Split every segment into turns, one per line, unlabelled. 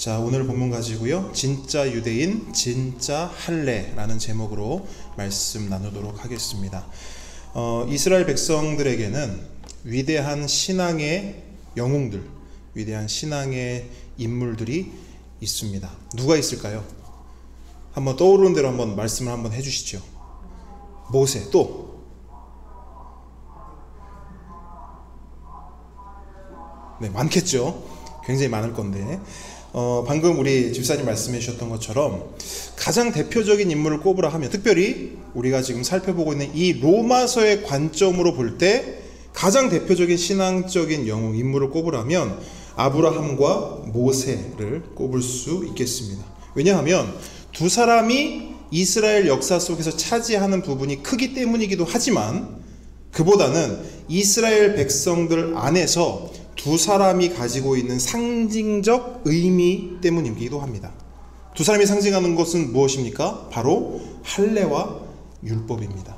자, 오늘 본문 가지고요, 진짜 유대인, 진짜 할례라는 제목으로 말씀 나누도록 하겠습니다. 이스라엘 백성들에게는 위대한 신앙의 영웅들, 위대한 신앙의 인물들이 있습니다. 누가 있을까요? 한번 떠오르는 대로 한번 말씀을 한번 해주시죠. 모세, 또 네, 많겠죠. 굉장히 많을 건데, 방금 우리 집사님 말씀해 주셨던 것처럼 가장 대표적인 인물을 꼽으라 하면, 특별히 우리가 지금 살펴보고 있는 이 로마서의 관점으로 볼 때 가장 대표적인 신앙적인 영웅 인물을 꼽으라면 아브라함과 모세를 꼽을 수 있겠습니다. 왜냐하면 두 사람이 이스라엘 역사 속에서 차지하는 부분이 크기 때문이기도 하지만, 그보다는 이스라엘 백성들 안에서 두 사람이 가지고 있는 상징적 의미 때문이기도 합니다. 두 사람이 상징하는 것은 무엇입니까? 바로 할례와 율법입니다.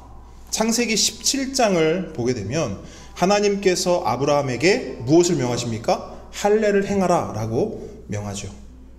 창세기 17장을 보게 되면 하나님께서 아브라함에게 무엇을 명하십니까? 할례를 행하라 라고 명하죠.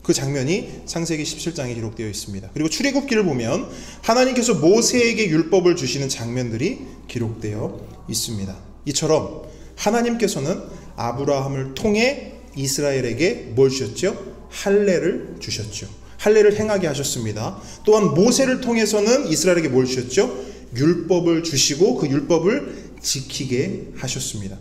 그 장면이 창세기 17장에 기록되어 있습니다. 그리고 출애굽기를 보면 하나님께서 모세에게 율법을 주시는 장면들이 기록되어 있습니다. 이처럼 하나님께서는 아브라함을 통해 이스라엘에게 뭘 주셨죠? 할례를 주셨죠. 할례를 행하게 하셨습니다. 또한 모세를 통해서는 이스라엘에게 뭘 주셨죠? 율법을 주시고 그 율법을 지키게 하셨습니다.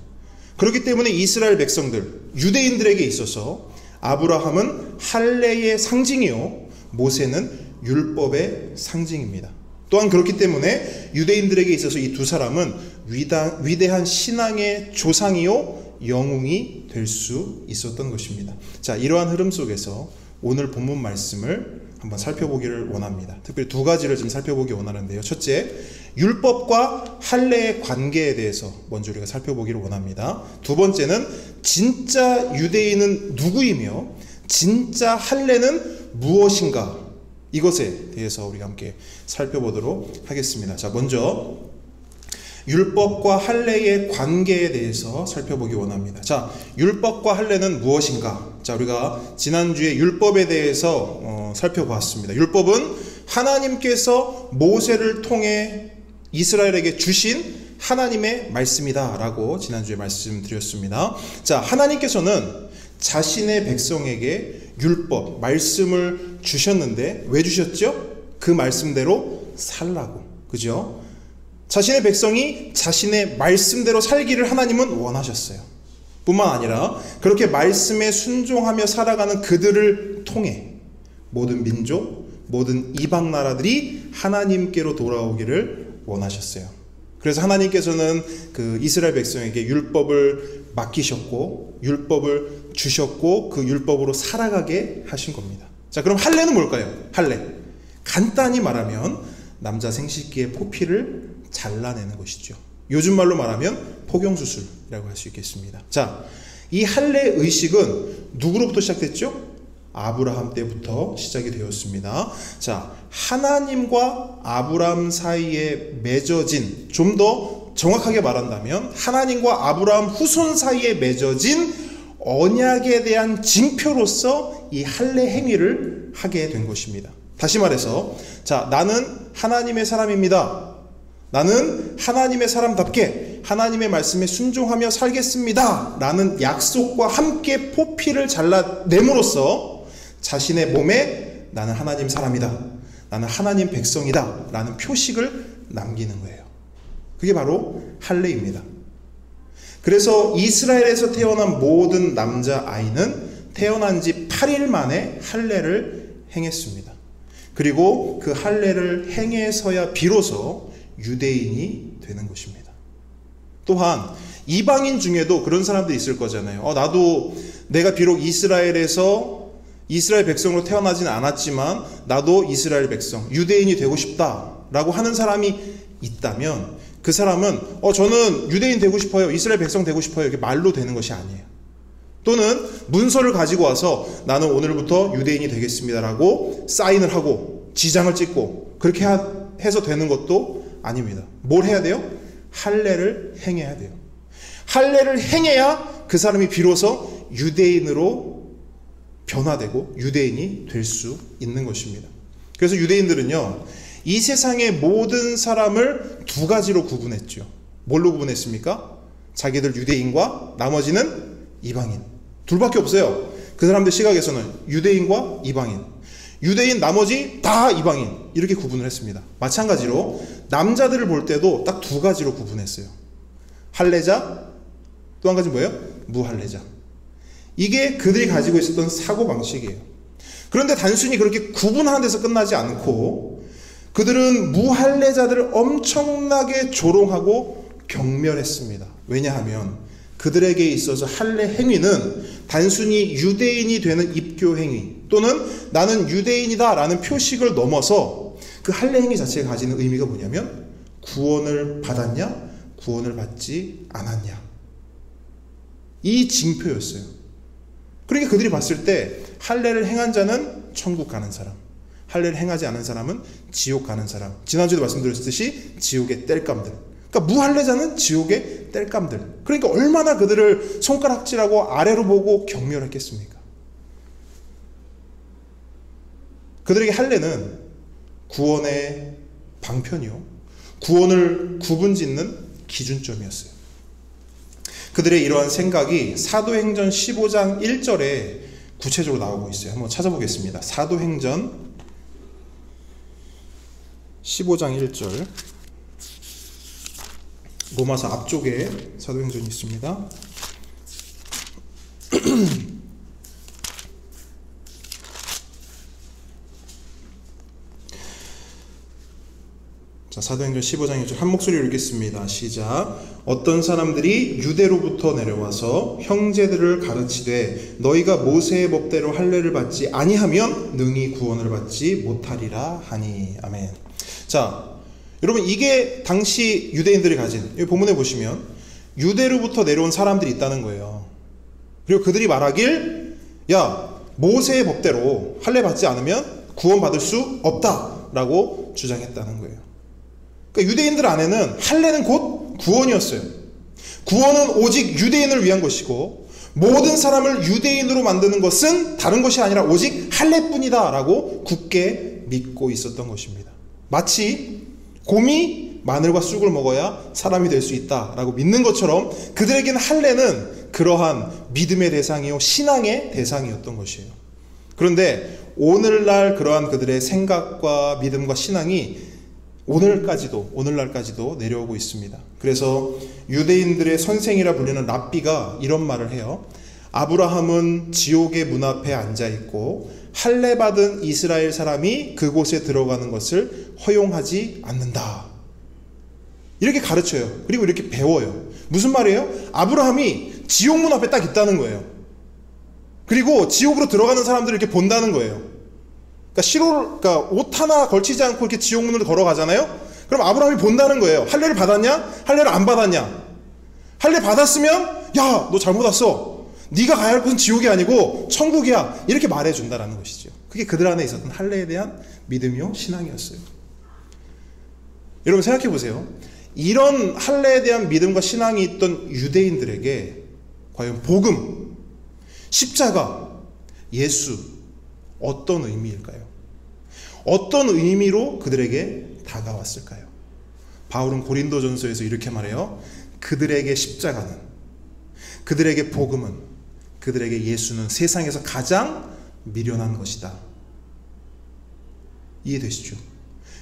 그렇기 때문에 이스라엘 백성들, 유대인들에게 있어서 아브라함은 할례의 상징이요, 모세는 율법의 상징입니다. 또한 그렇기 때문에 유대인들에게 있어서 이 두 사람은 위대한 신앙의 조상이요 영웅이 될 수 있었던 것입니다. 자, 이러한 흐름 속에서 오늘 본문 말씀을 한번 살펴보기를 원합니다. 특별히 두 가지를 좀 살펴보기 원하는데요. 첫째, 율법과 할례의 관계에 대해서 먼저 우리가 살펴보기를 원합니다. 두 번째는 진짜 유대인은 누구이며 진짜 할례는 무엇인가, 이것에 대해서 우리가 함께 살펴보도록 하겠습니다. 자, 먼저 율법과 할례의 관계에 대해서 살펴보기 원합니다. 자, 율법과 할례는 무엇인가? 자, 우리가 지난주에 율법에 대해서 살펴보았습니다. 율법은 하나님께서 모세를 통해 이스라엘에게 주신 하나님의 말씀이다 라고 지난주에 말씀드렸습니다. 자, 하나님께서는 자신의 백성에게 율법, 말씀을 주셨는데 왜 주셨죠? 그 말씀대로 살라고. 그죠? 자신의 백성이 자신의 말씀대로 살기를 하나님은 원하셨어요. 뿐만 아니라 그렇게 말씀에 순종하며 살아가는 그들을 통해 모든 민족, 모든 이방 나라들이 하나님께로 돌아오기를 원하셨어요. 그래서 하나님께서는 그 이스라엘 백성에게 율법을 맡기셨고 율법을 주셨고 그 율법으로 살아가게 하신 겁니다. 자, 그럼 할례는 뭘까요? 할례, 간단히 말하면 남자 생식기의 포피를 잘라내는 것이죠. 요즘 말로 말하면 포경수술이라고 할 수 있겠습니다. 자, 이 할례 의식은 누구로부터 시작됐죠? 아브라함 때부터 시작이 되었습니다. 자, 하나님과 아브라함 사이에 맺어진, 좀 더 정확하게 말한다면 하나님과 아브라함 후손 사이에 맺어진 언약에 대한 징표로서 이 할례 행위를 하게 된 것입니다. 다시 말해서, 자, 나는 하나님의 사람입니다. 나는 하나님의 사람답게 하나님의 말씀에 순종하며 살겠습니다 라는 약속과 함께 포피를 잘라냄으로써 자신의 몸에 나는 하나님 사람이다, 나는 하나님 백성이다 라는 표식을 남기는 거예요. 그게 바로 할례입니다. 그래서 이스라엘에서 태어난 모든 남자아이는 태어난 지 8일 만에 할례를 행했습니다. 그리고 그 할례를 행해서야 비로소 유대인이 되는 것입니다. 또한 이방인 중에도 그런 사람들이 있을 거잖아요. 나도 내가 비록 이스라엘에서 이스라엘 백성으로 태어나지는 않았지만 나도 이스라엘 백성, 유대인이 되고 싶다라고 하는 사람이 있다면 그 사람은 저는 유대인 되고 싶어요, 이스라엘 백성 되고 싶어요, 이렇게 말로 되는 것이 아니에요. 또는 문서를 가지고 와서 나는 오늘부터 유대인이 되겠습니다라고 사인을 하고 지장을 찍고 그렇게 해서 되는 것도 아닙니다. 뭘 해야 돼요? 할례를 행해야 돼요. 할례를 행해야 그 사람이 비로소 유대인으로 변화되고 유대인이 될 수 있는 것입니다. 그래서 유대인들은요, 이 세상의 모든 사람을 두 가지로 구분했죠. 뭘로 구분했습니까? 자기들 유대인과 나머지는 이방인. 둘밖에 없어요. 그 사람들 시각에서는 유대인과 이방인, 유대인 나머지 다 이방인, 이렇게 구분을 했습니다. 마찬가지로 남자들을 볼 때도 딱 두 가지로 구분했어요. 할례자, 또 한 가지 뭐예요? 무할례자. 이게 그들이 가지고 있었던 사고방식이에요. 그런데 단순히 그렇게 구분하는 데서 끝나지 않고 그들은 무할례자들을 엄청나게 조롱하고 경멸했습니다. 왜냐하면 그들에게 있어서 할례 행위는 단순히 유대인이 되는 입교 행위 또는 나는 유대인이다 라는 표식을 넘어서 그 할례 행위 자체가 가지는 의미가 뭐냐면 구원을 받았냐 구원을 받지 않았냐, 이 징표였어요. 그러니까 그들이 봤을 때 할례를 행한 자는 천국 가는 사람, 할례를 행하지 않은 사람은 지옥 가는 사람, 지난주에도 말씀드렸듯이 지옥의 땔감들, 그러니까 무할례자는 지옥의 땔감들. 그러니까 얼마나 그들을 손가락질하고 아래로 보고 경멸했겠습니까? 그들에게 할례는 구원의 방편이요, 구원을 구분짓는 기준점이었어요. 그들의 이러한 생각이 사도행전 15장 1절에 구체적으로 나오고 있어요. 한번 찾아보겠습니다. 사도행전 15장 1절, 로마서 앞쪽에 사도행전이 있습니다. 자, 사도행전 15장 1절 한 목소리로 읽겠습니다. 시작. 어떤 사람들이 유대로부터 내려와서 형제들을 가르치되 너희가 모세의 법대로 할례를 받지 아니하면 능히 구원을 받지 못하리라 하니. 아멘. 자, 여러분, 이게 당시 유대인들이 가진, 이 본문에 보시면 유대로부터 내려온 사람들이 있다는 거예요. 그리고 그들이 말하길, 야, 모세의 법대로 할례 받지 않으면 구원받을 수 없다라고 주장했다는 거예요. 그러니까 유대인들 안에는 할례는 곧 구원이었어요. 구원은 오직 유대인을 위한 것이고 모든 사람을 유대인으로 만드는 것은 다른 것이 아니라 오직 할례뿐이다 라고 굳게 믿고 있었던 것입니다. 마치 곰이 마늘과 쑥을 먹어야 사람이 될 수 있다라고 믿는 것처럼 그들에게는 할례는 그러한 믿음의 대상이요 신앙의 대상이었던 것이에요. 그런데 오늘날 그러한 그들의 생각과 믿음과 신앙이 오늘날까지도 내려오고 있습니다. 그래서 유대인들의 선생이라 불리는 랍비가 이런 말을 해요. 아브라함은 지옥의 문 앞에 앉아있고 할례 받은 이스라엘 사람이 그곳에 들어가는 것을 허용하지 않는다. 이렇게 가르쳐요. 그리고 이렇게 배워요. 무슨 말이에요? 아브라함이 지옥 문 앞에 딱 있다는 거예요. 그리고 지옥으로 들어가는 사람들을 이렇게 본다는 거예요. 그러니까 옷 하나 걸치지 않고 이렇게 지옥 문으로 걸어가잖아요? 그럼 아브라함이 본다는 거예요. 할례를 받았냐? 할례를 안 받았냐? 할례 받았으면 야, 너 잘못 왔어. 네가 가야 할 곳은 지옥이 아니고 천국이야. 이렇게 말해준다라는 것이죠. 그게 그들 안에 있었던 할례에 대한 믿음이요 신앙이었어요. 여러분 생각해 보세요. 이런 할례에 대한 믿음과 신앙이 있던 유대인들에게 과연 복음, 십자가, 예수 어떤 의미일까요? 어떤 의미로 그들에게 다가왔을까요? 바울은 고린도전서에서 이렇게 말해요. 그들에게 십자가는, 그들에게 복음은, 그들에게 예수는 세상에서 가장 미련한 것이다. 이해되시죠?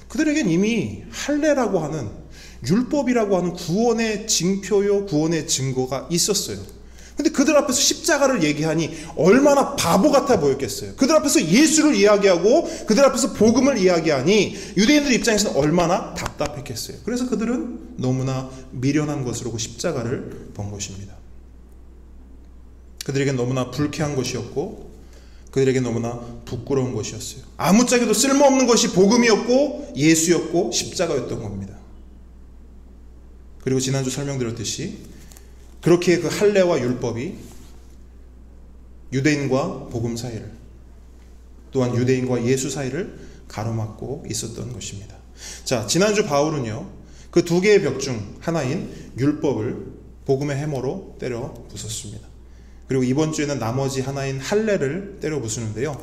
그들에겐 이미 할례라고 하는, 율법이라고 하는 구원의 징표요 구원의 증거가 있었어요. 근데 그들 앞에서 십자가를 얘기하니 얼마나 바보 같아 보였겠어요. 그들 앞에서 예수를 이야기하고 그들 앞에서 복음을 이야기하니 유대인들 입장에서는 얼마나 답답했겠어요. 그래서 그들은 너무나 미련한 것으로 십자가를 본 것입니다. 그들에겐 너무나 불쾌한 것이었고 그들에게 너무나 부끄러운 것이었어요. 아무짝에도 쓸모없는 것이 복음이었고 예수였고 십자가였던 겁니다. 그리고 지난주 설명드렸듯이 그렇게 그 할례와 율법이 유대인과 복음 사이를, 또한 유대인과 예수 사이를 가로막고 있었던 것입니다. 자, 지난주 바울은요, 그 두 개의 벽 중 하나인 율법을 복음의 해머로 때려 부쉈습니다. 그리고 이번 주에는 나머지 하나인 할례를 때려 부수는데요.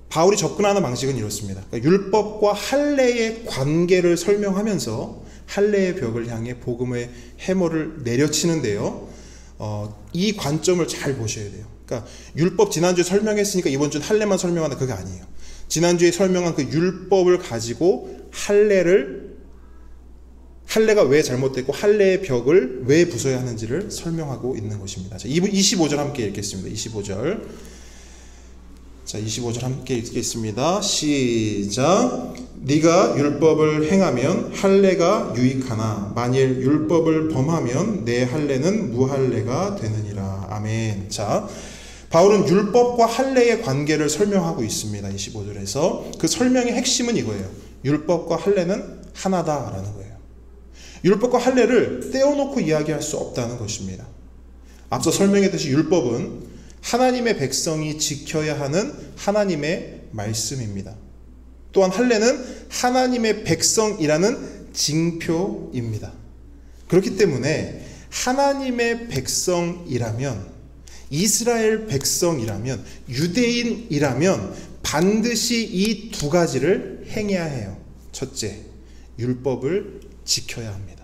바울이 접근하는 방식은 이렇습니다. 그러니까 율법과 할례의 관계를 설명하면서 할례의 벽을 향해 복음의 해머를 내려치는데요. 이 관점을 잘 보셔야 돼요. 그러니까 율법 지난주에 설명했으니까 이번 주는 할례만 설명한다, 그게 아니에요. 지난주에 설명한 그 율법을 가지고 할례가 왜 잘못됐고 할례의 벽을 왜 부숴야 하는지를 설명하고 있는 것입니다. 자, 25절 함께 읽겠습니다. 25절. 자, 25절 함께 읽겠습니다. 시작. 네가 율법을 행하면 할례가 유익하나 만일 율법을 범하면 내 할례는 무할례가 되느니라. 아멘. 자, 바울은 율법과 할례의 관계를 설명하고 있습니다. 25절에서 그 설명의 핵심은 이거예요. 율법과 할례는 하나다라는 거예요. 율법과 할례를 떼어놓고 이야기할 수 없다는 것입니다. 앞서 설명했듯이 율법은 하나님의 백성이 지켜야 하는 하나님의 말씀입니다. 또한 할례는 하나님의 백성이라는 징표입니다. 그렇기 때문에 하나님의 백성이라면, 이스라엘 백성이라면, 유대인이라면 반드시 이 두 가지를 행해야 해요. 첫째, 율법을 지켜야 합니다.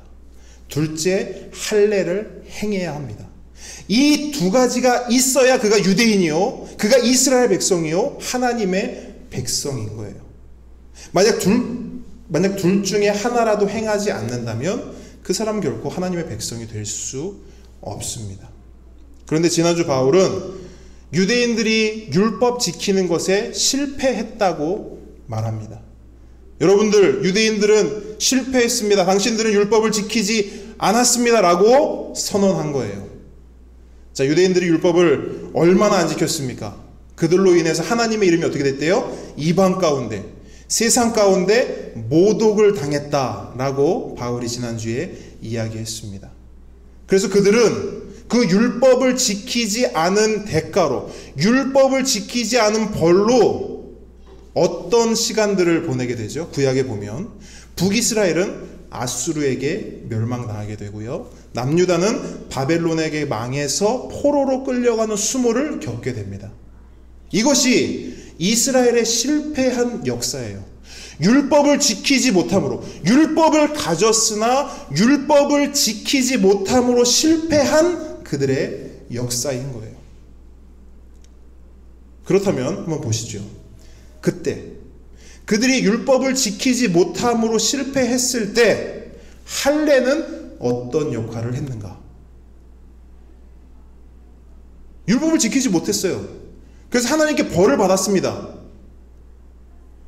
둘째, 할례를 행해야 합니다. 이 두 가지가 있어야 그가 유대인이요, 그가 이스라엘 백성이요, 하나님의 백성인 거예요. 만약 둘 중에 하나라도 행하지 않는다면 그 사람은 결코 하나님의 백성이 될 수 없습니다. 그런데 지난주 바울은 유대인들이 율법 지키는 것에 실패했다고 말합니다. 여러분들, 유대인들은 실패했습니다. 당신들은 율법을 지키지 않았습니다. 라고 선언한 거예요. 자, 유대인들이 율법을 얼마나 안 지켰습니까? 그들로 인해서 하나님의 이름이 어떻게 됐대요? 이방 가운데, 세상 가운데 모독을 당했다라고 바울이 지난주에 이야기했습니다. 그래서 그들은 그 율법을 지키지 않은 대가로, 율법을 지키지 않은 벌로 어떤 시간들을 보내게 되죠? 구약에 보면 북이스라엘은 아수르에게 멸망당하게 되고요, 남유다는 바벨론에게 망해서 포로로 끌려가는 수모를 겪게 됩니다. 이것이 이스라엘의 실패한 역사예요. 율법을 지키지 못함으로, 율법을 가졌으나 율법을 지키지 못함으로 실패한 그들의 역사인 거예요. 그렇다면 한번 보시죠. 그때 그들이 율법을 지키지 못함으로 실패했을 때 할례는 어떤 역할을 했는가? 율법을 지키지 못했어요. 그래서 하나님께 벌을 받았습니다.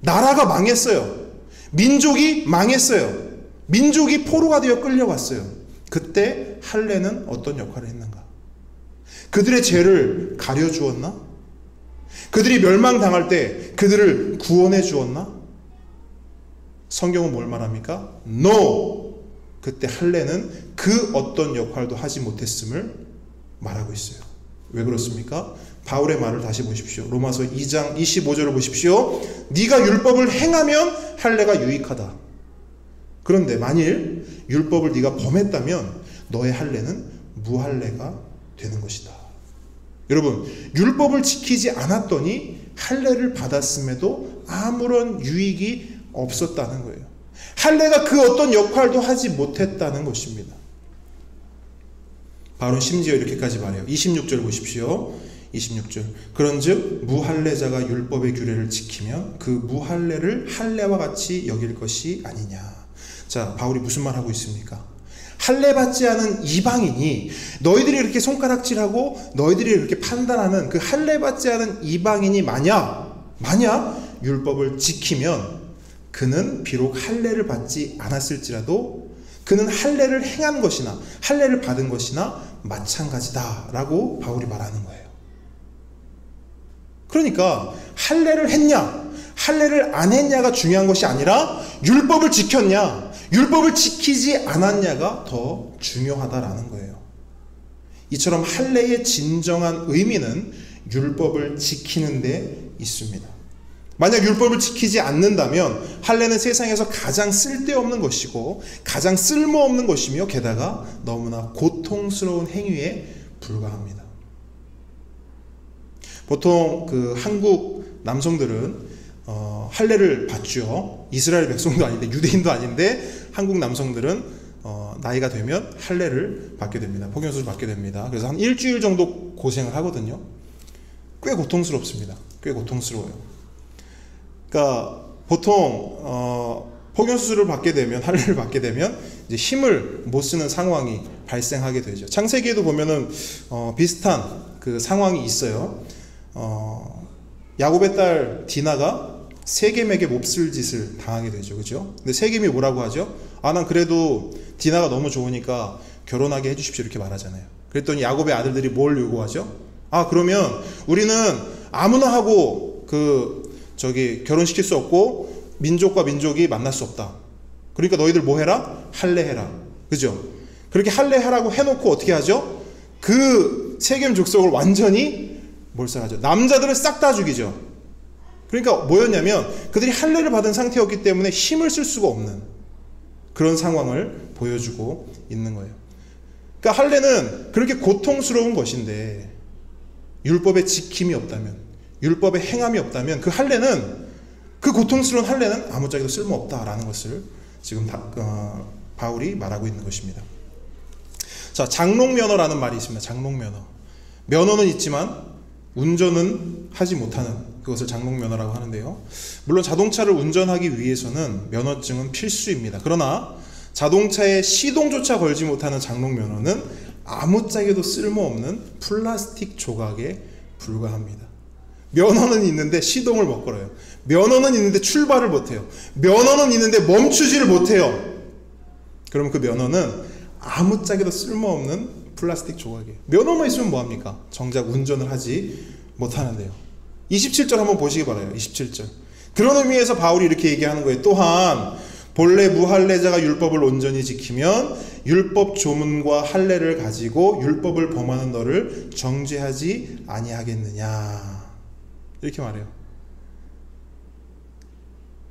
나라가 망했어요. 민족이 망했어요. 민족이 포로가 되어 끌려갔어요. 그때 할례는 어떤 역할을 했는가? 그들의 죄를 가려주었나? 그들이 멸망당할 때 그들을 구원해 주었나? 성경은 뭘 말합니까? No! 그때 할례는 그 어떤 역할도 하지 못했음을 말하고 있어요. 왜 그렇습니까? 바울의 말을 다시 보십시오. 로마서 2장 25절을 보십시오. 네가 율법을 행하면 할례가 유익하다. 그런데 만일 율법을 네가 범했다면 너의 할례는 무할례가 되는 것이다. 여러분, 율법을 지키지 않았더니 할례를 받았음에도 아무런 유익이 없었다는 거예요. 할례가 그 어떤 역할도 하지 못했다는 것입니다. 바울은 심지어 이렇게까지 말해요. 26절 보십시오. 26절. 그런즉 무할례자가 율법의 규례를 지키면 그 무할례를 할례와 같이 여길 것이 아니냐. 자, 바울이 무슨 말 하고 있습니까? 할례 받지 않은 이방인이, 너희들이 이렇게 손가락질하고 너희들이 이렇게 판단하는 그 할례 받지 않은 이방인이 만약 율법을 지키면 그는 비록 할례를 받지 않았을지라도 그는 할례를 행한 것이나 할례를 받은 것이나 마찬가지다라고 바울이 말하는 거예요. 그러니까 할례를 했냐 할례를 안 했냐가 중요한 것이 아니라 율법을 지켰냐 율법을 지키지 않았냐가 더 중요하다라는 거예요. 이처럼 할례의 진정한 의미는 율법을 지키는 데 있습니다. 만약 율법을 지키지 않는다면 할례는 세상에서 가장 쓸데없는 것이고 가장 쓸모없는 것이며 게다가 너무나 고통스러운 행위에 불과합니다. 보통 그 한국 남성들은 할례를 받죠. 이스라엘 백성도 아닌데, 유대인도 아닌데 한국 남성들은 나이가 되면 할례를 받게 됩니다. 포경수술을 받게 됩니다. 그래서 한 일주일 정도 고생을 하거든요. 꽤 고통스럽습니다. 꽤 고통스러워요. 그러니까 보통 포경수술을 받게 되면, 할례를 받게 되면 이제 힘을 못 쓰는 상황이 발생하게 되죠. 창세기에도 보면은 비슷한 그 상황이 있어요. 야곱의 딸 디나가 세겜에게 몹쓸 짓을 당하게 되죠. 그죠? 근데 세겜이 뭐라고 하죠? 난 그래도 디나가 너무 좋으니까 결혼하게 해주십시오. 이렇게 말하잖아요. 그랬더니 야곱의 아들들이 뭘 요구하죠? 그러면 우리는 아무나 하고 결혼시킬 수 없고 민족과 민족이 만날 수 없다. 그러니까 너희들 뭐 해라? 할례해라. 그죠? 그렇게 할례하라고 해놓고 어떻게 하죠? 그 세겜 족속을 완전히 몰살하죠. 남자들을 싹 다 죽이죠. 그러니까 뭐였냐면 그들이 할례를 받은 상태였기 때문에 힘을 쓸 수가 없는 그런 상황을 보여주고 있는 거예요. 그러니까 할례는 그렇게 고통스러운 것인데 율법의 지킴이 없다면, 율법의 행함이 없다면 그 고통스러운 할례는 아무짝에도 쓸모없다라는 것을 지금 바울이 말하고 있는 것입니다. 자, 장롱면허라는 말이 있습니다. 장롱면허. 면허는 있지만 운전은 하지 못하는 그것을 장롱면허라고 하는데요. 물론 자동차를 운전하기 위해서는 면허증은 필수입니다. 그러나 자동차에 시동조차 걸지 못하는 장롱면허는 아무짝에도 쓸모없는 플라스틱 조각에 불과합니다. 면허는 있는데 시동을 못 걸어요. 면허는 있는데 출발을 못해요. 면허는 있는데 멈추지를 못해요. 그러면 그 면허는 아무짝에도 쓸모없는 플라스틱 조각이에요. 면허만 있으면 뭐합니까? 정작 운전을 하지 못하는데요. 27절 한번 보시기 바라요. 27절. 그런 의미에서 바울이 이렇게 얘기하는 거예요. 또한 본래 무할례자가 율법을 온전히 지키면 율법 조문과 할례를 가지고 율법을 범하는 너를 정죄하지 아니하겠느냐. 이렇게 말해요.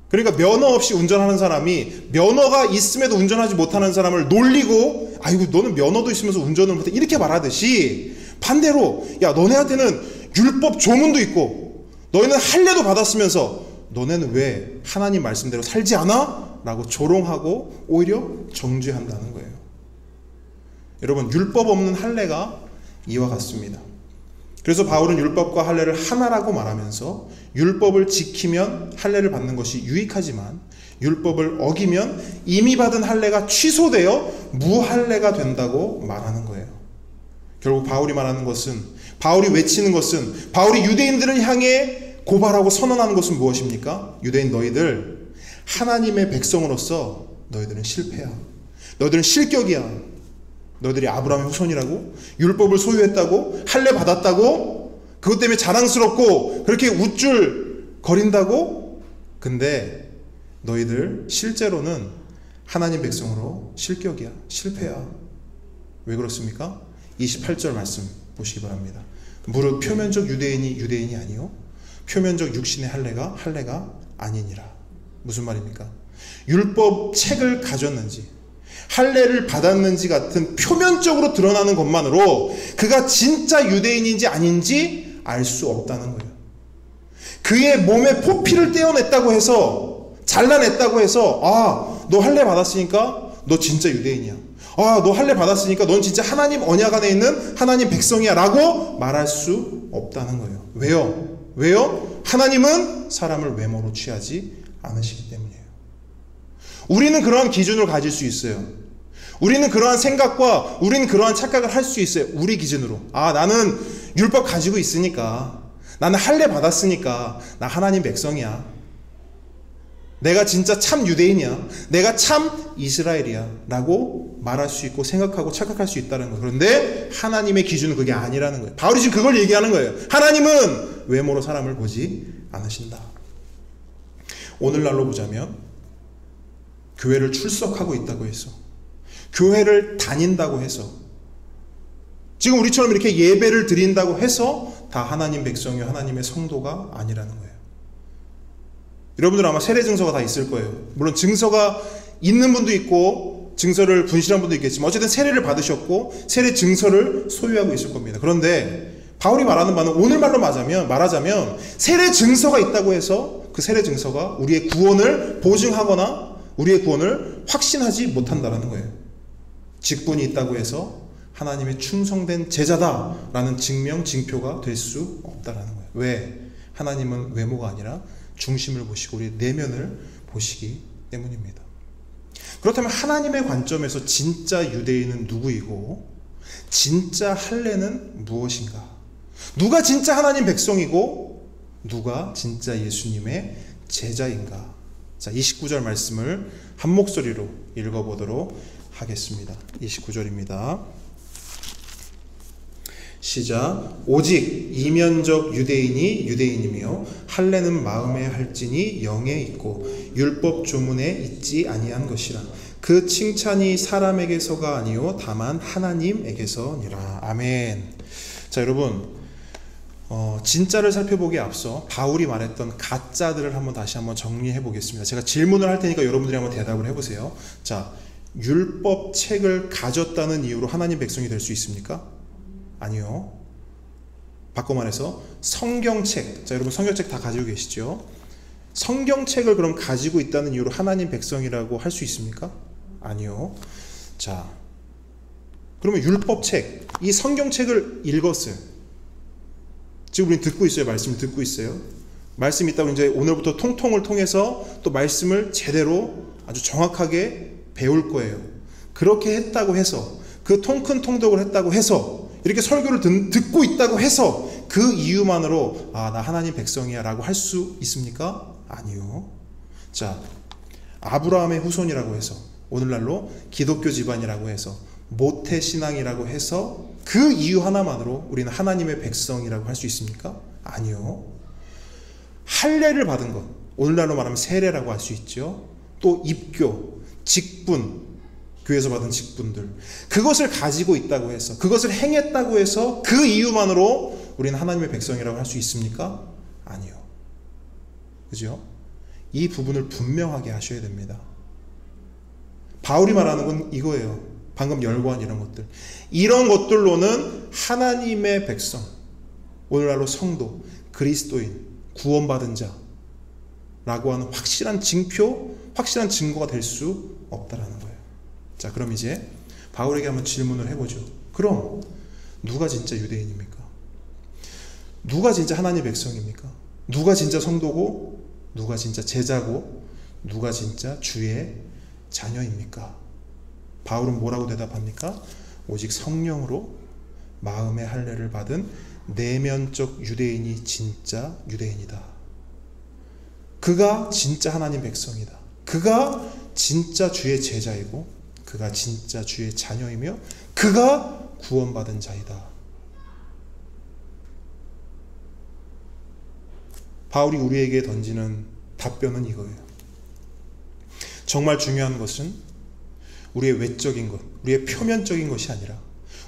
그러니까 면허 없이 운전하는 사람이 면허가 있음에도 운전하지 못하는 사람을 놀리고 아이고 너는 면허도 있으면서 운전을 못해 이렇게 말하듯이 반대로 야 너네한테는 율법 조문도 있고 너희는 할례도 받았으면서 너네는 왜 하나님 말씀대로 살지 않아? 라고 조롱하고 오히려 정죄한다는 거예요. 여러분 율법 없는 할례가 이와 같습니다. 그래서 바울은 율법과 할례를 하나라고 말하면서 율법을 지키면 할례를 받는 것이 유익하지만 율법을 어기면 이미 받은 할례가 취소되어 무할례가 된다고 말하는 거예요. 결국 바울이 말하는 것은, 바울이 외치는 것은, 바울이 유대인들을 향해 고발하고 선언하는 것은 무엇입니까? 유대인 너희들 하나님의 백성으로서 너희들은 실패야. 너희들은 실격이야. 너희들이 아브라함의 후손이라고? 율법을 소유했다고? 할례 받았다고? 그것 때문에 자랑스럽고 그렇게 우쭐 거린다고? 근데 너희들 실제로는 하나님 백성으로 실격이야. 실패야. 왜 그렇습니까? 28절 말씀 보시기 바랍니다. 무릇 표면적 유대인이 유대인이 아니요 표면적 육신의 할례가 할례가 아니니라. 무슨 말입니까? 율법 책을 가졌는지 할례를 받았는지 같은 표면적으로 드러나는 것만으로 그가 진짜 유대인인지 아닌지 알 수 없다는 거예요. 그의 몸에 포피를 떼어냈다고 해서 잘라냈다고 해서 너 할례 받았으니까 너 진짜 유대인이야. 너 할례 받았으니까 넌 진짜 하나님 언약 안에 있는 하나님 백성이야 라고 말할 수 없다는 거예요. 왜요? 왜요? 하나님은 사람을 외모로 취하지 않으시기 때문이에요. 우리는 그러한 기준을 가질 수 있어요. 우리는 그러한 생각과 우리는 그러한 착각을 할 수 있어요. 우리 기준으로. 나는 율법 가지고 있으니까, 나는 할례 받았으니까 나 하나님 백성이야. 내가 진짜 참 유대인이야. 내가 참 이스라엘이야 라고 말할 수 있고 생각하고 착각할 수 있다는 거예요. 그런데 하나님의 기준은 그게 아니라는 거예요. 바울이 지금 그걸 얘기하는 거예요. 하나님은 외모로 사람을 보지 않으신다. 오늘날로 보자면 교회를 출석하고 있다고 해서, 교회를 다닌다고 해서, 지금 우리처럼 이렇게 예배를 드린다고 해서 다 하나님 백성이요 하나님의 성도가 아니라는 거예요. 여러분들 아마 세례 증서가 다 있을 거예요. 물론 증서가 있는 분도 있고 증서를 분실한 분도 있겠지만 어쨌든 세례를 받으셨고 세례 증서를 소유하고 있을 겁니다. 그런데 바울이 말하는 바는 오늘말로 말하자면 세례 증서가 있다고 해서 그 세례 증서가 우리의 구원을 보증하거나 우리의 구원을 확신하지 못한다라는 거예요. 직분이 있다고 해서 하나님의 충성된 제자다라는 증명, 징표가 될 수 없다라는 거예요. 왜? 하나님은 외모가 아니라 중심을 보시고 우리의 내면을 보시기 때문입니다. 그렇다면 하나님의 관점에서 진짜 유대인은 누구이고 진짜 할례는 무엇인가? 누가 진짜 하나님 백성이고 누가 진짜 예수님의 제자인가? 자, 29절 말씀을 한 목소리로 읽어보도록 하겠습니다. 29절입니다. 시작. 오직 이면적 유대인이 유대인이며 할례는 마음에 할지니 영에 있고 율법 조문에 있지 아니한 것이라. 그 칭찬이 사람에게서가 아니요 다만 하나님에게서니라. 아멘. 자, 여러분, 진짜를 살펴보기에 앞서 바울이 말했던 가짜들을 다시 한번 정리해 보겠습니다. 제가 질문을 할 테니까 여러분들이 한번 대답을 해보세요. 자, 율법 책을 가졌다는 이유로 하나님 백성이 될 수 있습니까? 아니요. 바꿔 말해서 성경책, 자, 여러분 성경책 다 가지고 계시죠? 성경책을 그럼 가지고 있다는 이유로 하나님 백성이라고 할 수 있습니까? 아니요. 자, 그러면 율법책, 이 성경책을 읽었어요. 지금 우리 듣고 있어요? 말씀을 듣고 있어요? 말씀이 있다고 이제 오늘부터 통통을 통해서 또 말씀을 제대로 아주 정확하게 배울 거예요. 그렇게 했다고 해서, 그 통큰 통독을 했다고 해서, 이렇게 설교를 듣고 있다고 해서 그 이유만으로 나 하나님 백성이야 라고 할 수 있습니까? 아니요. 자, 아브라함의 후손이라고 해서, 오늘날로 기독교 집안이라고 해서, 모태신앙이라고 해서 그 이유 하나만으로 우리는 하나님의 백성이라고 할 수 있습니까? 아니요. 할례를 받은 것, 오늘날로 말하면 세례라고 할 수 있죠. 또 입교, 직분, 교회에서 받은 직분들, 그것을 가지고 있다고 해서, 그것을 행했다고 해서 그 이유만으로 우리는 하나님의 백성이라고 할 수 있습니까? 아니요. 그죠? 이 부분을 분명하게 하셔야 됩니다. 바울이 말하는 건 이거예요. 방금 열거한 이런 것들, 이런 것들로는 하나님의 백성, 오늘날로 성도, 그리스도인, 구원받은 자라고 하는 확실한 징표, 확실한 증거가 될 수 없다라는 거예요. 자, 그럼 이제 바울에게 한번 질문을 해보죠. 그럼 누가 진짜 유대인입니까? 누가 진짜 하나님의 백성입니까? 누가 진짜 성도고 누가 진짜 제자고 누가 진짜 주의 자녀입니까? 바울은 뭐라고 대답합니까? 오직 성령으로 마음의 할례를 받은 내면적 유대인이 진짜 유대인이다. 그가 진짜 하나님 백성이다. 그가 진짜 주의 제자이고 그가 진짜 주의 자녀이며 그가 구원받은 자이다. 바울이 우리에게 던지는 답변은 이거예요. 정말 중요한 것은 우리의 외적인 것, 우리의 표면적인 것이 아니라,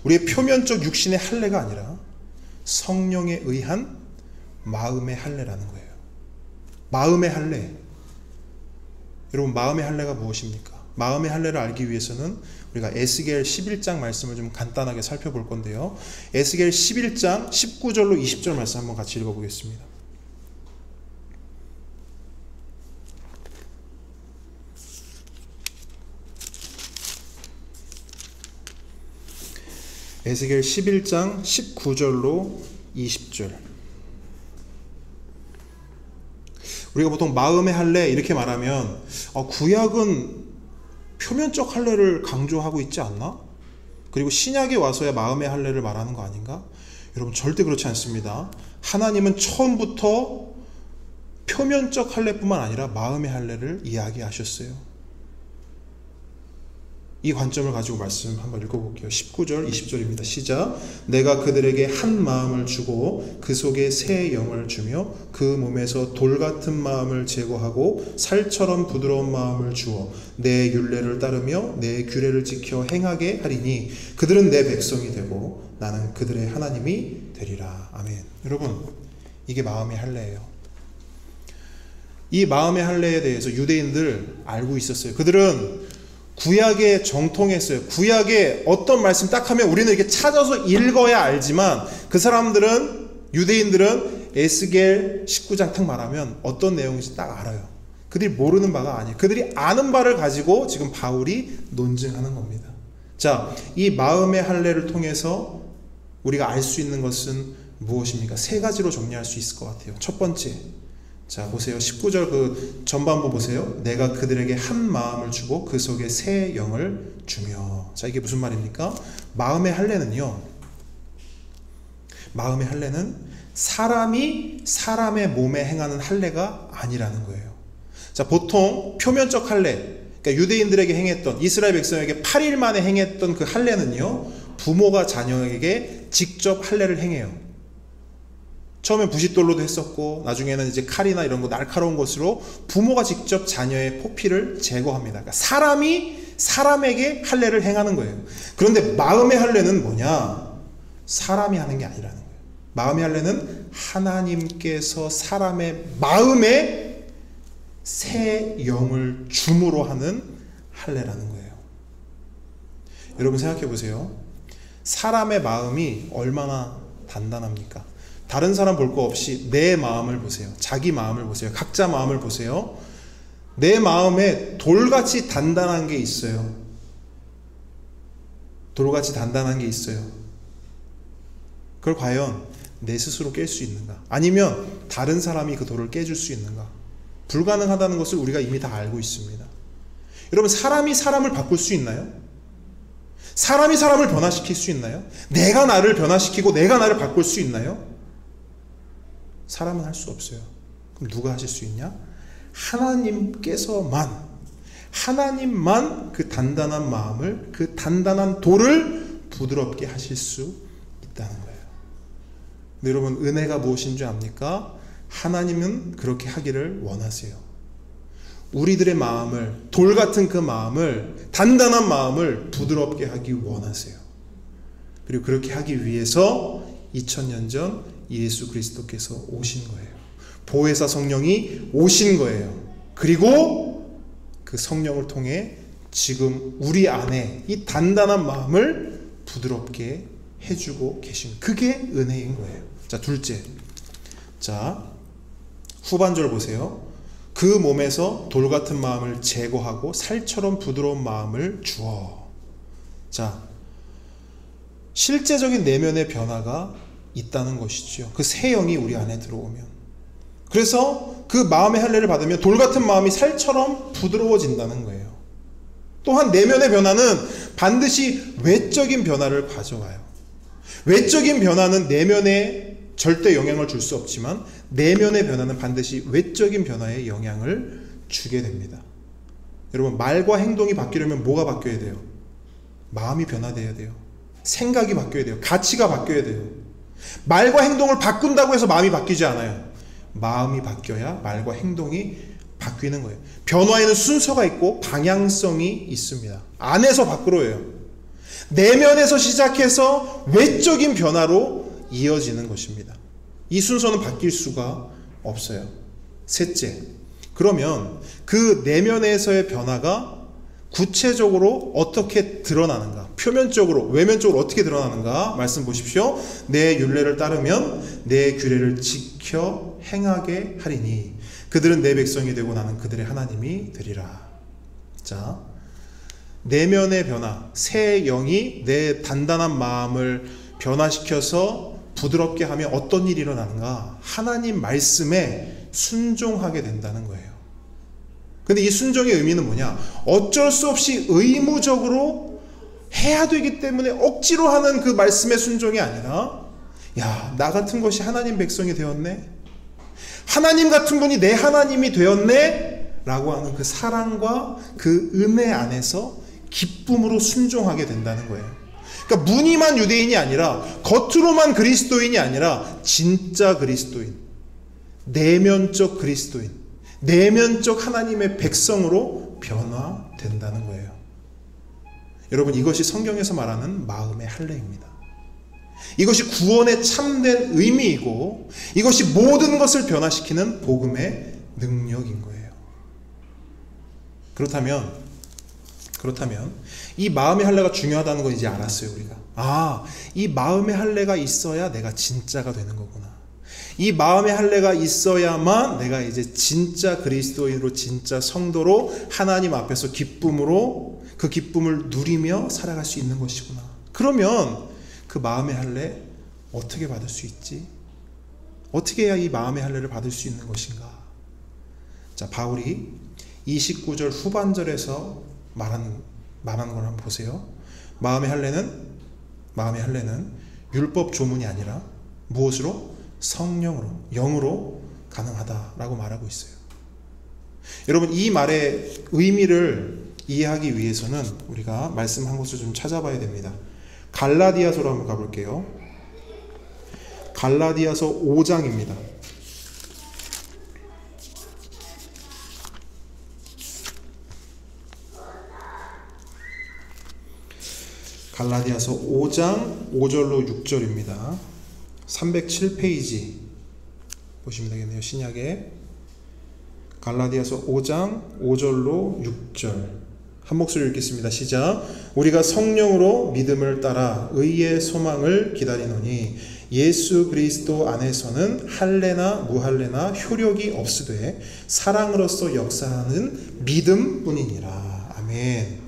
우리의 표면적 육신의 할례가 아니라 성령에 의한 마음의 할례라는 거예요. 마음의 할례. 여러분, 마음의 할례가 무엇입니까? 마음의 할례를 알기 위해서는 우리가 에스겔 11장 말씀을 좀 간단하게 살펴볼 건데요. 에스겔 11장 19절로 20절 말씀 한번 같이 읽어보겠습니다. 에스겔 11장 19절로 20절. 우리가 보통 마음의 할례 이렇게 말하면 구약은 표면적 할례를 강조하고 있지 않나? 그리고 신약에 와서야 마음의 할례를 말하는 거 아닌가? 여러분, 절대 그렇지 않습니다. 하나님은 처음부터 표면적 할례뿐만 아니라 마음의 할례를 이야기하셨어요. 이 관점을 가지고 말씀 한번 읽어볼게요. 19절 20절입니다. 시작. 내가 그들에게 한 마음을 주고 그 속에 새 영을 주며 그 몸에서 돌 같은 마음을 제거하고 살처럼 부드러운 마음을 주어 내 율례를 따르며 내 규례를 지켜 행하게 하리니 그들은 내 백성이 되고 나는 그들의 하나님이 되리라. 아멘. 여러분, 이게 마음의 할례예요. 이 마음의 할례에 대해서 유대인들 알고 있었어요. 그들은 구약의 정통했어요. 구약의 어떤 말씀 딱 하면 우리는 이렇게 찾아서 읽어야 알지만 그 사람들은, 유대인들은 에스겔 19장 딱 말하면 어떤 내용인지 딱 알아요. 그들이 모르는 바가 아니에요. 그들이 아는 바를 가지고 지금 바울이 논증하는 겁니다. 자, 이 마음의 할례를 통해서 우리가 알 수 있는 것은 무엇입니까? 세 가지로 정리할 수 있을 것 같아요. 첫 번째, 자 보세요. 19절 그 전반부 보세요. 내가 그들에게 한 마음을 주고 그 속에 새 영을 주며. 자, 이게 무슨 말입니까? 마음의 할례는요, 마음의 할례는 사람이 사람의 몸에 행하는 할례가 아니라는 거예요. 자, 보통 표면적 할례, 그러니까 유대인들에게 행했던, 이스라엘 백성에게 8일 만에 행했던 그 할례는요, 부모가 자녀에게 직접 할례를 행해요. 처음엔 부싯돌로도 했었고 나중에는 이제 칼이나 이런 거 날카로운 것으로 부모가 직접 자녀의 포피를 제거합니다. 그러니까 사람이 사람에게 할례를 행하는 거예요. 그런데 마음의 할례는 뭐냐? 사람이 하는 게 아니라는 거예요. 마음의 할례는 하나님께서 사람의 마음에 새 영을 줌으로 하는 할례라는 거예요. 여러분 생각해 보세요. 사람의 마음이 얼마나 단단합니까? 다른 사람 볼 거 없이 내 마음을 보세요. 자기 마음을 보세요. 각자 마음을 보세요. 내 마음에 돌같이 단단한 게 있어요. 돌같이 단단한 게 있어요. 그걸 과연 내 스스로 깰 수 있는가? 아니면 다른 사람이 그 돌을 깨줄 수 있는가? 불가능하다는 것을 우리가 이미 다 알고 있습니다. 여러분, 사람이 사람을 바꿀 수 있나요? 사람이 사람을 변화시킬 수 있나요? 내가 나를 변화시키고 내가 나를 바꿀 수 있나요? 사람은 할 수 없어요. 그럼 누가 하실 수 있냐? 하나님만 그 단단한 마음을, 그 단단한 돌을 부드럽게 하실 수 있다는 거예요. 근데 여러분, 은혜가 무엇인 줄 압니까? 하나님은 그렇게 하기를 원하세요. 우리들의 마음을, 돌 같은 그 마음을, 단단한 마음을 부드럽게 하기 원하세요. 그리고 그렇게 하기 위해서 2000년 전 예수 그리스도께서 오신 거예요. 보혜사 성령이 오신 거예요. 그리고 그 성령을 통해 지금 우리 안에 이 단단한 마음을 부드럽게 해주고 계신, 그게 은혜인 거예요. 자, 둘째, 자 후반절 보세요. 그 몸에서 돌 같은 마음을 제거하고 살처럼 부드러운 마음을 주어. 자, 실제적인 내면의 변화가 있다는 것이죠. 그 새 영이 우리 안에 들어오면. 그래서 그 마음의 할례를 받으면 돌 같은 마음이 살처럼 부드러워진다는 거예요. 또한 내면의 변화는 반드시 외적인 변화를 가져와요. 외적인 변화는 내면에 절대 영향을 줄 수 없지만 내면의 변화는 반드시 외적인 변화에 영향을 주게 됩니다. 여러분, 말과 행동이 바뀌려면 뭐가 바뀌어야 돼요? 마음이 변화돼야 돼요. 생각이 바뀌어야 돼요. 가치가 바뀌어야 돼요. 말과 행동을 바꾼다고 해서 마음이 바뀌지 않아요. 마음이 바뀌어야 말과 행동이 바뀌는 거예요. 변화에는 순서가 있고 방향성이 있습니다. 안에서 밖으로예요. 내면에서 시작해서 외적인 변화로 이어지는 것입니다. 이 순서는 바뀔 수가 없어요. 셋째, 그러면 그 내면에서의 변화가 구체적으로 어떻게 드러나는가? 표면적으로, 외면적으로 어떻게 드러나는가? 말씀 보십시오. 내 율례를 따르면 내 규례를 지켜 행하게 하리니 그들은 내 백성이 되고 나는 그들의 하나님이 되리라. 자, 내면의 변화, 새 영이 내 단단한 마음을 변화시켜서 부드럽게 하면 어떤 일이 일어나는가? 하나님 말씀에 순종하게 된다는 거예요. 근데 이 순종의 의미는 뭐냐? 어쩔 수 없이 의무적으로 해야 되기 때문에 억지로 하는 그 말씀의 순종이 아니라, 야, 나 같은 것이 하나님 백성이 되었네? 하나님 같은 분이 내 하나님이 되었네? 라고 하는 그 사랑과 그 은혜 안에서 기쁨으로 순종하게 된다는 거예요. 그러니까 무늬만 유대인이 아니라, 겉으로만 그리스도인이 아니라 진짜 그리스도인, 내면적 그리스도인, 내면적 하나님의 백성으로 변화된다는 거예요. 여러분, 이것이 성경에서 말하는 마음의 할례입니다. 이것이 구원의 참된 의미이고 이것이 모든 것을 변화시키는 복음의 능력인 거예요. 그렇다면 그렇다면 이 마음의 할례가 중요하다는 걸 이제 알았어요. 우리가 이 마음의 할례가 있어야 내가 진짜가 되는 거구나. 이 마음의 할례가 있어야만 내가 이제 진짜 그리스도인으로, 진짜 성도로 하나님 앞에서 기쁨으로 그 기쁨을 누리며 살아갈 수 있는 것이구나. 그러면 그 마음의 할례 어떻게 받을 수 있지? 어떻게 해야 이 마음의 할례를 받을 수 있는 것인가? 자, 바울이 29절 후반절에서 말하는 걸 한번 보세요. 마음의 할례는 율법 조문이 아니라 무엇으로? 성령으로, 영으로 가능하다라고 말하고 있어요. 여러분, 이 말의 의미를 이해하기 위해서는 우리가 말씀한 것을 좀 찾아봐야 됩니다. 갈라디아서로 한번 가볼게요. 갈라디아서 5장입니다. 갈라디아서 5장 5절로 6절입니다. 307페이지 보시면 되겠네요. 신약에 갈라디아서 5장 5절로 6절 한 목소리 읽겠습니다. 시작. 우리가 성령으로 믿음을 따라 의의 소망을 기다리노니 예수 그리스도 안에서는 할례나 무할례나 효력이 없으되 사랑으로서 역사하는 믿음뿐이니라. 아멘.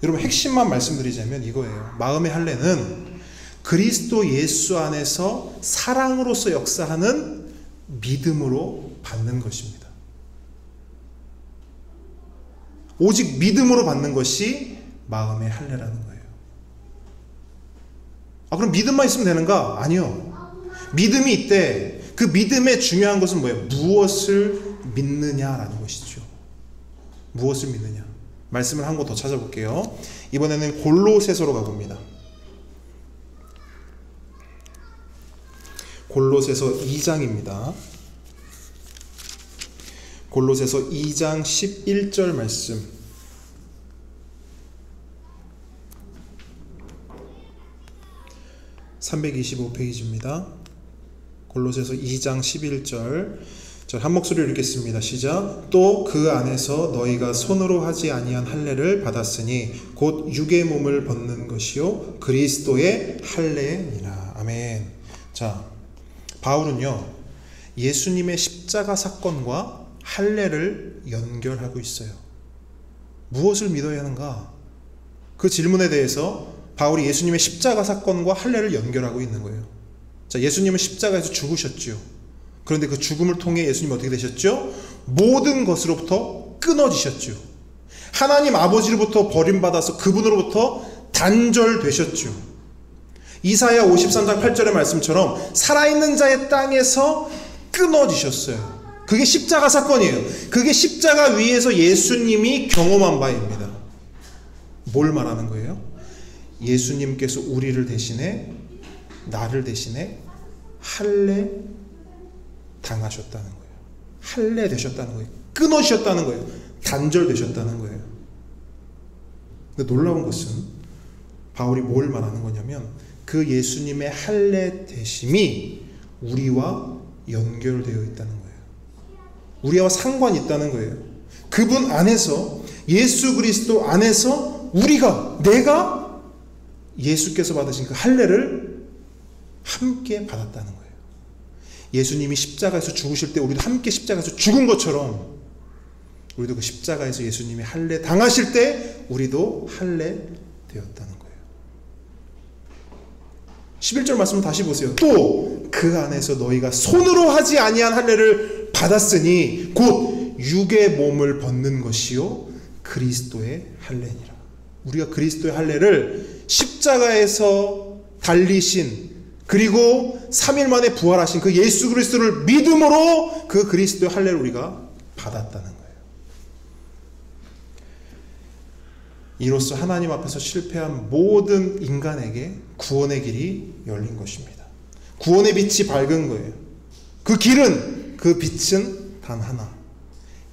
여러분, 핵심만 말씀드리자면 이거예요. 마음의 할례는 그리스도 예수 안에서 사랑으로서 역사하는 믿음으로 받는 것입니다. 오직 믿음으로 받는 것이 마음의 할례라는 거예요. 그럼 믿음만 있으면 되는가? 아니요. 믿음이 있대. 그 믿음의 중요한 것은 뭐예요? 무엇을 믿느냐라는 것이죠. 무엇을 믿느냐. 말씀을 한 거 더 찾아볼게요. 이번에는 골로새서로 가봅니다. 골로새서 2장입니다. 골로새서 2장 11절 말씀. (325페이지입니다) 골로새서 2장 11절. 자, 한 목소리로 읽겠습니다. 시작. 또 그 안에서 너희가 손으로 하지 아니한 할례를 받았으니 곧 육의 몸을 벗는 것이요 그리스도의 할례니라. 아멘. 자, 바울은요 예수님의 십자가 사건과 할례를 연결하고 있어요. 무엇을 믿어야 하는가? 그 질문에 대해서 바울이 예수님의 십자가 사건과 할례를 연결하고 있는 거예요. 자, 예수님은 십자가에서 죽으셨죠. 그런데 그 죽음을 통해 예수님이 어떻게 되셨죠? 모든 것으로부터 끊어지셨죠. 하나님 아버지로부터 버림받아서 그분으로부터 단절되셨죠. 이사야 53장 8절의 말씀처럼 살아있는 자의 땅에서 끊어지셨어요. 그게 십자가 사건이에요. 그게 십자가 위에서 예수님이 경험한 바입니다. 뭘 말하는 거예요? 예수님께서 우리를 대신해, 나를 대신해 할례 당하셨다는 거예요. 할례 되셨다는 거예요. 끊어지셨다는 거예요. 단절되셨다는 거예요. 근데 놀라운 것은 바울이 뭘 말하는 거냐면 그 예수님의 할례 되심이 우리와 연결되어 있다는 거예요. 우리와 상관이 있다는 거예요. 그분 안에서, 예수 그리스도 안에서 내가 예수께서 받으신 그 할례를 함께 받았다는 거예요. 예수님이 십자가에서 죽으실 때 우리도 함께 십자가에서 죽은 것처럼 우리도 그 십자가에서 예수님이 할례 당하실 때 우리도 할례 되었다는 거예요. 11절 말씀을 다시 보세요. 또 그 안에서 너희가 손으로 하지 아니한 할례를 받았으니 곧 육의 몸을 벗는 것이요 그리스도의 할례니라. 우리가 그리스도의 할례를 십자가에서 달리신, 그리고 3일 만에 부활하신 그 예수 그리스도를 믿음으로 그 그리스도의 할례를 우리가 받았다는 거예요. 이로써 하나님 앞에서 실패한 모든 인간에게 구원의 길이 열린 것입니다. 구원의 빛이 밝은 거예요. 그 길은, 그 빛은 단 하나,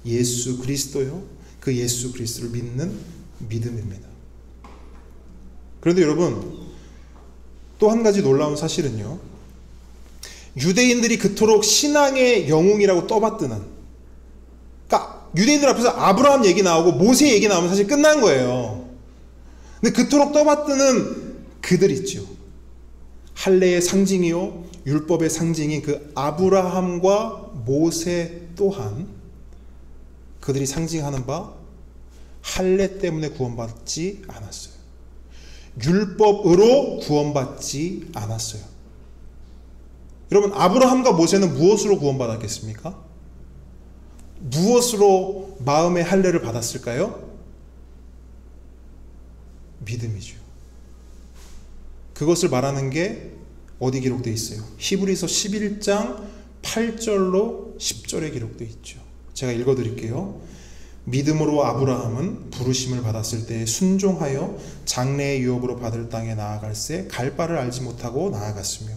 예수 그리스도요. 그 예수 그리스도를 믿는 믿음입니다. 그런데 여러분, 또 한 가지 놀라운 사실은요, 유대인들이 그토록 신앙의 영웅이라고 떠받드는, 그러니까 유대인들 앞에서 아브라함 얘기 나오고 모세 얘기 나오면 사실 끝난 거예요. 근데 그토록 떠받드는 그들 있죠. 할례의 상징이요 율법의 상징인 그 아브라함과 모세 또한 그들이 상징하는 바 할례 때문에 구원받지 않았어요. 율법으로 구원받지 않았어요. 여러분, 아브라함과 모세는 무엇으로 구원받았겠습니까? 무엇으로 마음의 할례를 받았을까요? 믿음이죠. 그것을 말하는 게 어디 기록되어 있어요? 히브리서 11장 8절로 10절에 기록되어 있죠. 제가 읽어드릴게요. 믿음으로 아브라함은 부르심을 받았을 때 순종하여 장래의 유업으로 받을 땅에 나아갈새 갈 바를 알지 못하고 나아갔으며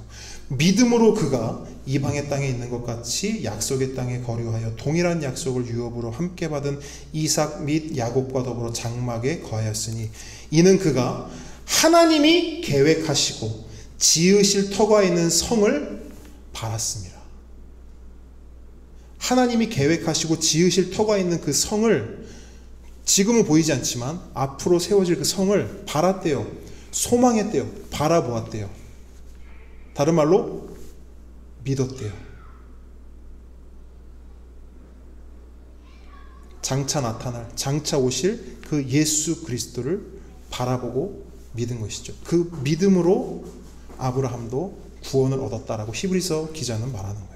믿음으로 그가 이방의 땅에 있는 것 같이 약속의 땅에 거류하여 동일한 약속을 유업으로 함께 받은 이삭 및 야곱과 더불어 장막에 거하였으니 이는 그가 하나님이 계획하시고 지으실 터가 있는 성을 바랐습니다. 하나님이 계획하시고 지으실 터가 있는 그 성을 지금은 보이지 않지만 앞으로 세워질 그 성을 바랐대요. 소망했대요. 바라보았대요. 다른 말로 믿었대요. 장차 나타날, 장차 오실 그 예수 그리스도를 바라보고 믿은 것이죠. 그 믿음으로 아브라함도 구원을 얻었다라고 히브리서 기자는 말하는 거예요.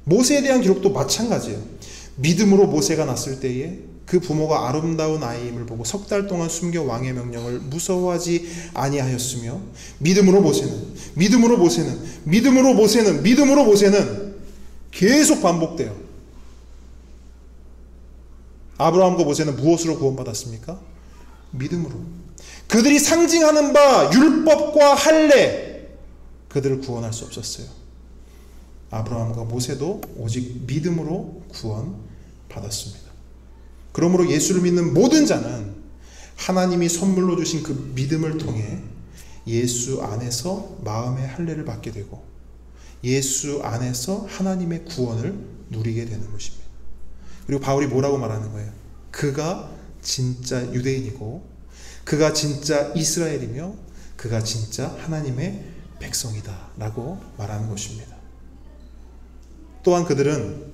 모세에 대한 기록도 마찬가지예요. 믿음으로 모세가 났을 때에 그 부모가 아름다운 아이임을 보고 석 달 동안 숨겨 왕의 명령을 무서워하지 아니하였으며 믿음으로 모세는 계속 반복돼요. 아브라함과 모세는 무엇으로 구원받았습니까? 믿음으로. 그들이 상징하는 바 율법과 할례, 그들을 구원할 수 없었어요. 아브라함과 모세도 오직 믿음으로 구원받았습니다. 그러므로 예수를 믿는 모든 자는 하나님이 선물로 주신 그 믿음을 통해 예수 안에서 마음의 할례를 받게 되고 예수 안에서 하나님의 구원을 누리게 되는 것입니다. 그리고 바울이 뭐라고 말하는 거예요? 그가 진짜 유대인이고 그가 진짜 이스라엘이며 그가 진짜 하나님의 백성이다 라고 말하는 것입니다. 또한 그들은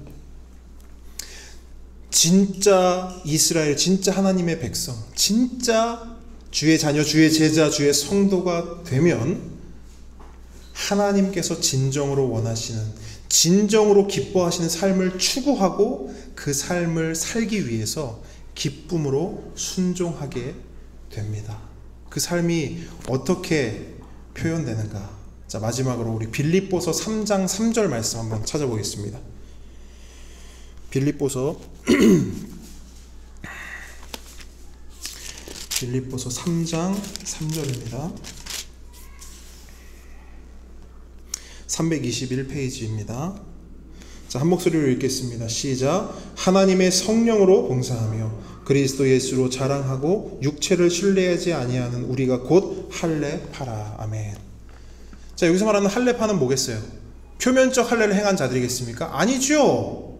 진짜 이스라엘, 진짜 하나님의 백성, 진짜 주의 자녀, 주의 제자, 주의 성도가 되면 하나님께서 진정으로 원하시는, 진정으로 기뻐하시는 삶을 추구하고 그 삶을 살기 위해서 기쁨으로 순종하게 됩니다. 그 삶이 어떻게 표현되는가? 자, 마지막으로 우리 빌립보서 3장 3절 말씀 한번 찾아보겠습니다. 빌립보서 3장 3절입니다. 321페이지입니다. 자, 한 목소리로 읽겠습니다. 시작. 하나님의 성령으로 봉사하며 그리스도 예수로 자랑하고 육체를 신뢰하지 아니하는 우리가 곧 할례파라. 아멘. 자, 여기서 말하는 할례파는 뭐겠어요? 표면적 할례를 행한 자들이겠습니까? 아니죠.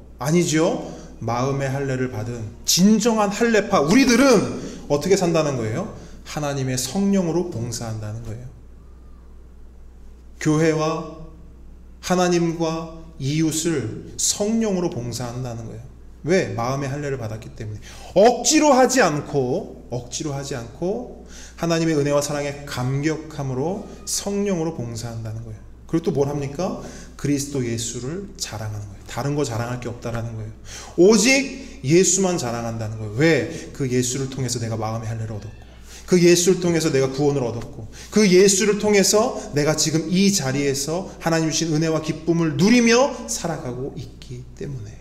마음의 할례를 받은 진정한 할례파, 우리들은 어떻게 산다는 거예요? 하나님의 성령으로 봉사한다는 거예요. 교회와 하나님과 이웃을 성령으로 봉사한다는 거예요. 왜? 마음의 할례를 받았기 때문에. 억지로 하지 않고 하나님의 은혜와 사랑에 감격함으로 성령으로 봉사한다는 거예요. 그리고 또 뭘 합니까? 그리스도 예수를 자랑하는 거예요. 다른 거 자랑할 게 없다라는 거예요. 오직 예수만 자랑한다는 거예요. 왜? 그 예수를 통해서 내가 마음의 할례를 얻었고, 그 예수를 통해서 내가 구원을 얻었고, 그 예수를 통해서 내가 지금 이 자리에서 하나님 주신 은혜와 기쁨을 누리며 살아가고 있기 때문에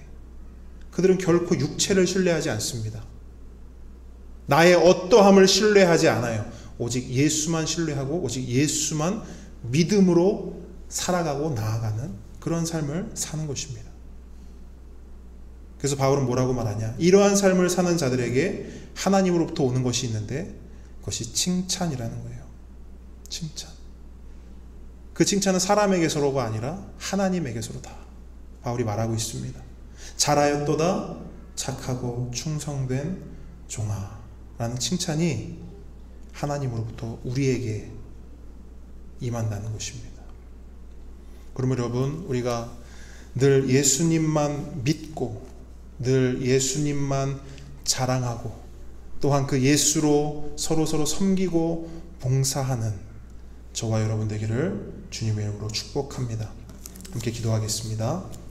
그들은 결코 육체를 신뢰하지 않습니다. 나의 어떠함을 신뢰하지 않아요. 오직 예수만 신뢰하고 오직 예수만 믿음으로 살아가고 나아가는 그런 삶을 사는 것입니다. 그래서 바울은 뭐라고 말하냐? 이러한 삶을 사는 자들에게 하나님으로부터 오는 것이 있는데 그것이 칭찬이라는 거예요. 칭찬. 그 칭찬은 사람에게서로가 아니라 하나님에게서로다. 바울이 말하고 있습니다. 잘하였도다 착하고 충성된 종아 라는 칭찬이 하나님으로부터 우리에게 임한다는 것입니다. 그러면 여러분, 우리가 늘 예수님만 믿고 늘 예수님만 자랑하고 또한 그 예수로 서로 섬기고 봉사하는 저와 여러분 되기를 주님의 이름으로 축복합니다. 함께 기도하겠습니다.